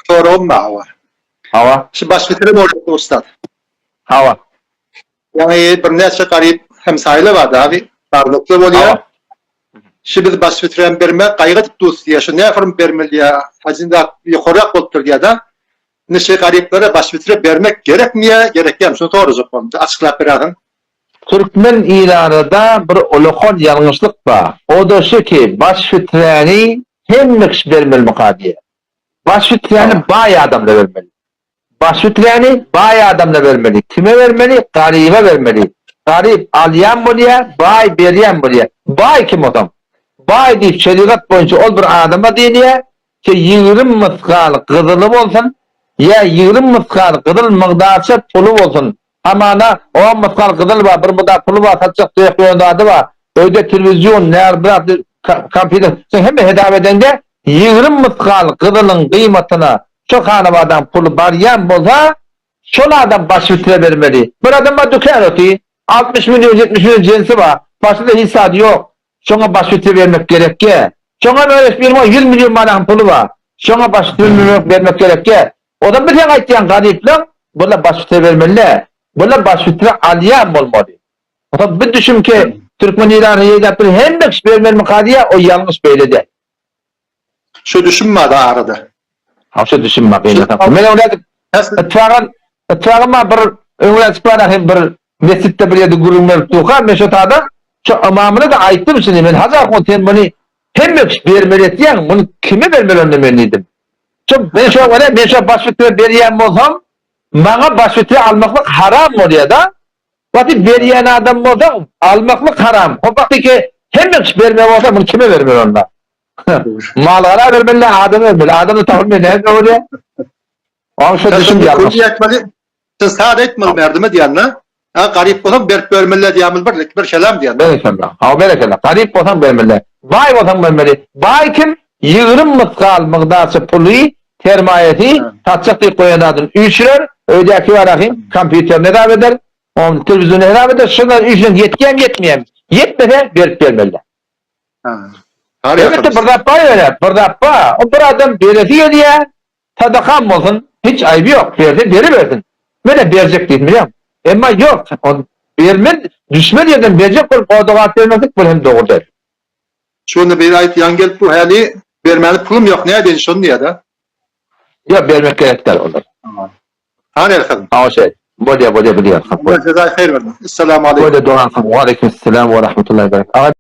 sorum var. Hava. Şimdi başvetirim orada ustad. Hava. Yani bir neçe garip hemsaylı vardı abi. Varlıklı oluyor. Hava. Şimdi biz başvetirim berme kaygıtıp dost diye. Şu ne yaparım bermeli ya. Hacında yukarı koltur diye da. Neşe gariplere başvetirim bermek gerekmiyor. Gerekmiyor. Şunu doğru zokum. Açıklayıp bırakın. Türkmen ilanında bir ulukon yanlışlık var. O da şu ki başfitreni hem kişi vermeli mukadiye. Başfitreni bayağı adamla vermeli. Başfitreni bayağı adamla vermeli. Kime vermeli? Garibe vermeli. Garip alyan buraya, bay beriyen buraya. Bay kim adam? Bay deyip şeriat boyunca ol bir adama diyene ki 20 mıskal kızılım olsun ya 20 mıskal kızıl mıqdarça pulu olsun. Amana 10 mıskal kızıl var, bir mıqdar pulu var, satacak diye koyunda adı var. Öyle televizyon, nerede, kompüter, sen hemen hedef edende 20 mıskal kızılın kıymetine çok hanımadan pulu bariyen bolsa şol adam başvitire vermeli. Bir adama dükkan ötü 60 milyon 70 milyon cinsi var. Başında hissat yok. Şona başvitire vermek gerek ki. Şona böyle bir 100 milyon manam pulu var. Şona başvitire vermek gerek ki. O da bir tek aytyan gariplik bula başvitire vermeli. Bula başvitire aliyan olmalı. O da bir düşün ki Türkmen İran'ı yedip bir hem de vermeli mukadiye o yanlış beyledi. Şu düşünme da arada. Havşa düşünme beyledi. Ben öyle Etfağıma bir öğretmen hem bir mescitte bir yerde gururlar tuğar meşatada şu amamını da ayıttım şimdi ben hazır konten beni hem vermeli diyen bunu kime vermeli önlemeliydim. Çünkü ben şu başvitire veriyen olsam bana başvitire almaklık haram oluyor da vakit veriyen adam olsam almaklık haram. O vakti ki hem vermeli olsam bunu kime vermeli onlar? Mallara vermeli, adamı vermeli. Adamı tahmin ne oluyor? Ama şu düşün yanlış. Sen sağda etmeli merdime diyenle. Ha garip olan vermeli diyemiz bir kelam diyen. Berekeler. Ha berekeler. Garip olsan vermeli. Bay olsan vermeli. Bay kim? 20 mıskal mıqdarsa pulu termayeti tatçak diye koyanadın. Üçler ödeki var akım. Kompüterine davet eder. Televizyona davet eder. Şunlar üçler yetken yetmeyen. Yetmeden verip vermeli. Evet de burada bay öyle. Burada bay. O bir adam belediye diye tadakam olsun. Hiç ayıbı yok. Verdi, veri verdin. Böyle verecek değil mi? Ama yok. Vermen, düşmen yerden verecek bir kodavat vermedik, bu hem doğru der. Şunu bir ayet yan gelip bu hali vermeli pulum yok. Ne edin şunu diye de. Ya vermek gerekler olur. Hani efendim? Ama şey, böyle biliyor. Allah cezayı hayır versin. Esselamu aleyküm. Böyle doğan, aleyküm selam ve rahmetullahi ve berekatuhu.